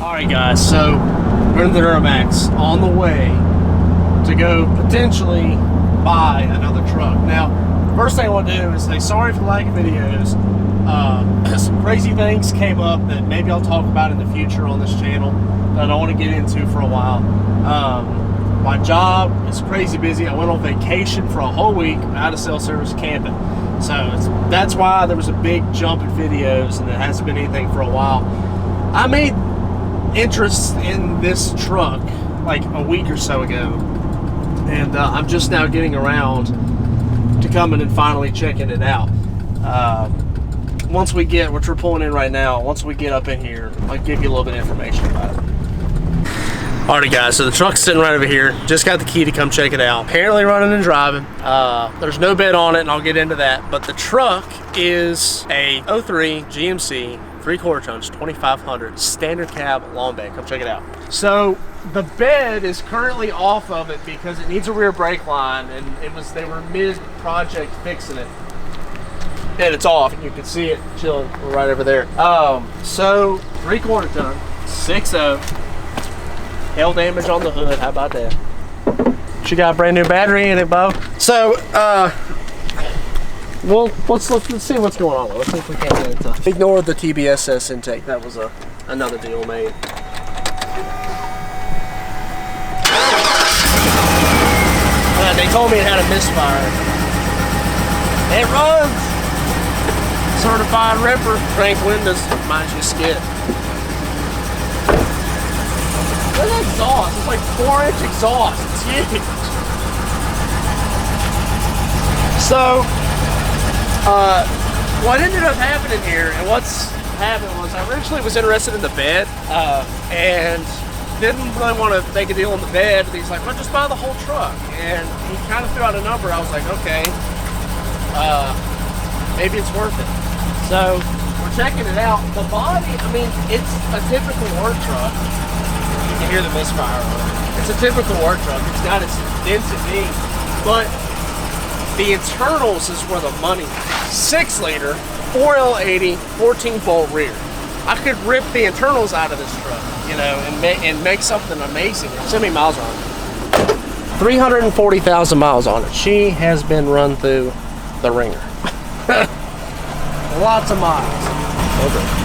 Alright guys, so we're in the Duramax on the way to go potentially buy another truck. Now, first thing I want to do is say sorry for the lack of videos. Some crazy things came up that maybe I'll talk about in the future on this channel that I don't want to get into for a while. My job is crazy busy. I went on vacation for a whole week out of cell service camping. So that's why there was a big jump in videos and there hasn't been anything for a while. I made interest in this truck like a week or so ago, and I'm just now getting around to coming and finally checking it out. Once we get, which we're pulling in right now, once we get up in here, I'll give you a little bit of information about it. Alrighty guys, so the truck's sitting right over here. Just got the key to come check it out. Apparently running and driving. There's no bed on it, and I'll get into that. But the truck is a 03 GMC 3/4 tons 2500 standard cab long bed. Come check it out. So the bed is currently off of it because it needs a rear brake line, and they were mid-project fixing it. And it's off, and you can see it chilling right over there. So 3/4 ton, 6.0. Hail damage on the hood, how about that? She got a brand new battery in it, Bo. So, well, let's see what's going on. Let's see if we can't get into it. Ignore the TBSS intake. That was another deal made. They told me it had a misfire. It runs! Certified ripper. Crank windows. Mind you, skid. Look at that exhaust. It's like 4-inch exhaust. It's huge. So, what ended up happening here, and what's happened was I originally was interested in the bed, and didn't really want to make a deal on the bed. He's like, well, just buy the whole truck. And he kind of threw out a number. I was like, okay, maybe it's worth it. So, we're checking it out. The body, I mean, it's a typical work truck. You can hear the misfire on it. It's a typical work truck. It's got its dents and knees, but the internals is where the money is. 6 liter, 4L80, 14-bolt rear. I could rip the internals out of this truck, you know, and make something amazing. So many miles on it. 340,000 miles on it. She has been run through the ringer. Lots of miles. Okay.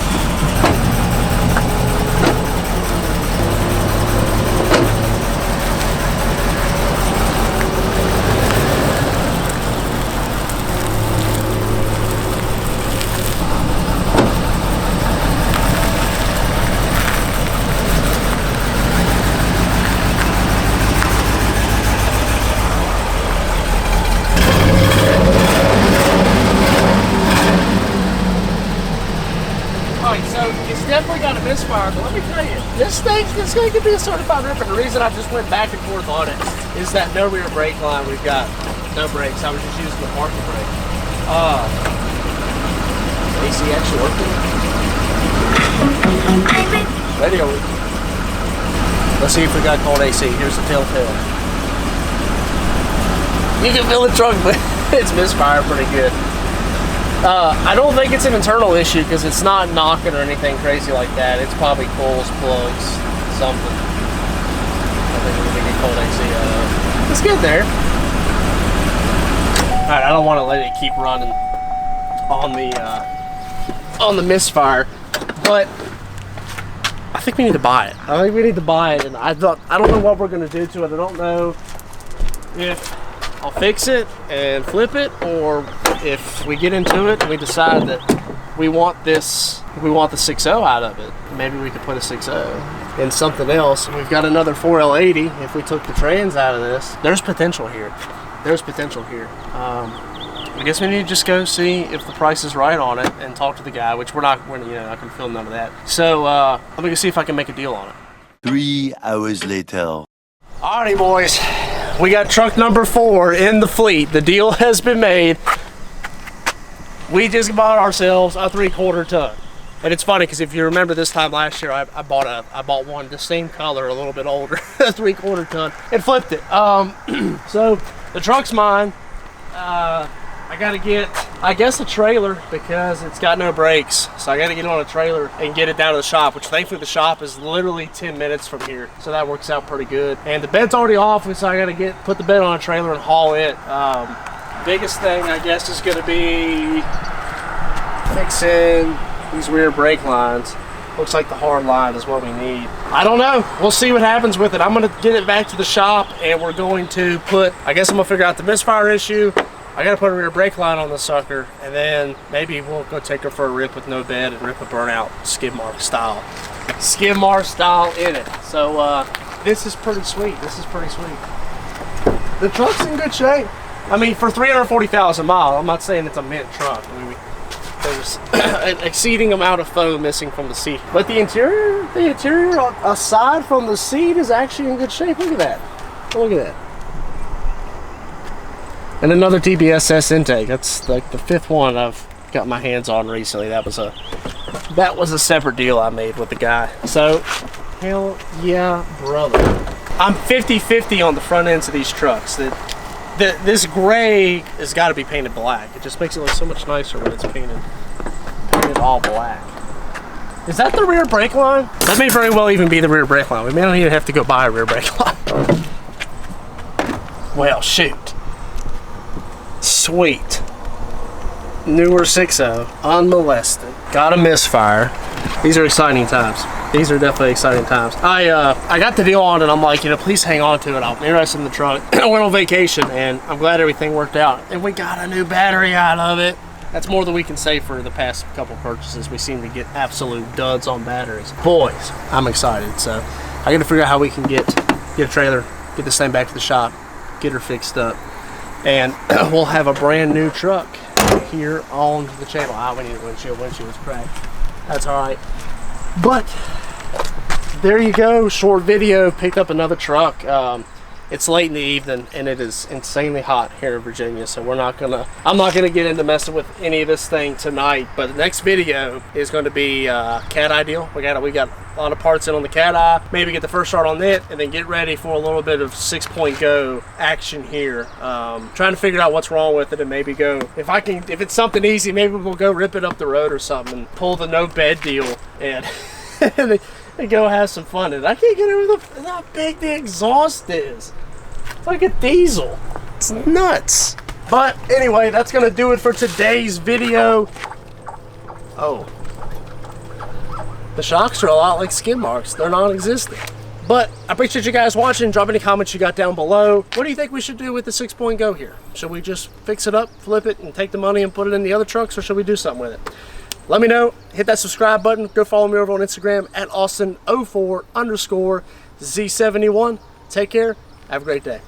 Definitely got a misfire, but let me tell you, this thing could be a certified ripper. The reason I just went back and forth on it is that no rear brake line. We've got no brakes. I was just using the parking brake. AC actually working. Radio. Let's see if we got cold AC. Here's the telltale. You can feel the truck, but it's misfire pretty good. I don't think it's an internal issue because it's not knocking or anything crazy like that. It's probably coils, plugs, something. I think we're gonna get cold AC out of it. It's good there. Alright, I don't want to let it keep running on the misfire, but I think we need to buy it. I think we need to buy it, and I don't know what we're gonna do to it. I don't know if I'll fix it and flip it, or if we get into it and we decide that we want the 6.0 out of it, maybe we could put a 6.0 in something else. We've got another 4L80. If we took the trans out of this, there's potential here. There's potential here. I guess we need to just go see if the price is right on it and talk to the guy, which we're not gonna film none of that. So I'm gonna go see if I can make a deal on it. 3 hours later. Alrighty, boys. We got truck number 4 in the fleet. The deal has been made. We just bought ourselves a 3/4 ton. And it's funny because if you remember this time last year, I bought one the same color, a little bit older, a 3/4 ton, and flipped it. So the truck's mine. I gotta get I guess a trailer, because it's got no brakes. So I got to get on a trailer and get it down to the shop, which thankfully the shop is literally 10 minutes from here. So that works out pretty good. And the bed's already off, so I got to put the bed on a trailer and haul it. Biggest thing, I guess, is going to be fixing these rear brake lines. Looks like the hard line is what we need. I don't know. We'll see what happens with it. I'm going to get it back to the shop, and we're going to put, I guess I'm going to figure out the misfire issue. I got to put a rear brake line on the sucker, and then maybe we'll go take her for a rip with no bed and rip a burnout skid mark style. Skid mark style in it. So this is pretty sweet. This is pretty sweet. The truck's in good shape. I mean, for 340,000 miles, I'm not saying it's a mint truck. I mean, there's an exceeding amount of foam missing from the seat. But the interior, aside from the seat, is actually in good shape. Look at that. Look at that. And another TBSS intake. That's like the 5th one I've got my hands on recently. That was a separate deal I made with the guy. So, hell yeah, brother. I'm 50-50 on the front ends of these trucks. This gray has got to be painted black. It just makes it look so much nicer when it's painted all black. Is that the rear brake line? That may very well even be the rear brake line. We may not even have to go buy a rear brake line. Well, shoot. Sweet. Newer 6.0, unmolested. Got a misfire. These are exciting times. These are definitely exciting times. I got the deal on, and I'm like, please hang on to it. I'm interested in the truck. I went on vacation, and I'm glad everything worked out. And we got a new battery out of it. That's more than we can say for the past couple purchases. We seem to get absolute duds on batteries. Boys, I'm excited. So I got to figure out how we can get a trailer, get this thing back to the shop, get her fixed up, and we'll have a brand new truck here on the channel. We need a windshield. Windshield was cracked. That's all right. But there you go. Short video. Picked up another truck. It's late in the evening, and it is insanely hot here in Virginia. So I'm not gonna get into messing with any of this thing tonight. But the next video is going to be Cateye deal. We got a lot of parts in on the Cateye. Maybe get the first start on it, and then get ready for a little bit of 6-point go action here. Trying to figure out what's wrong with it, and maybe go if it's something easy, maybe we'll go rip it up the road or something and pull the no bed deal and. And go have some fun. And I can't get over how big the exhaust is. It's like a diesel. It's nuts. But anyway, that's gonna do it for today's video. Oh, the shocks are a lot like skid marks. They're non-existent. But I appreciate you guys watching. Drop any comments you got down below. What do you think we should do with the 6-point go here? Should we just fix it up, flip it, and take the money and put it in the other trucks, or should we do something with it? Let me know. Hit that subscribe button. Go follow me over on Instagram at Austin04_Z71. Take care. Have a great day.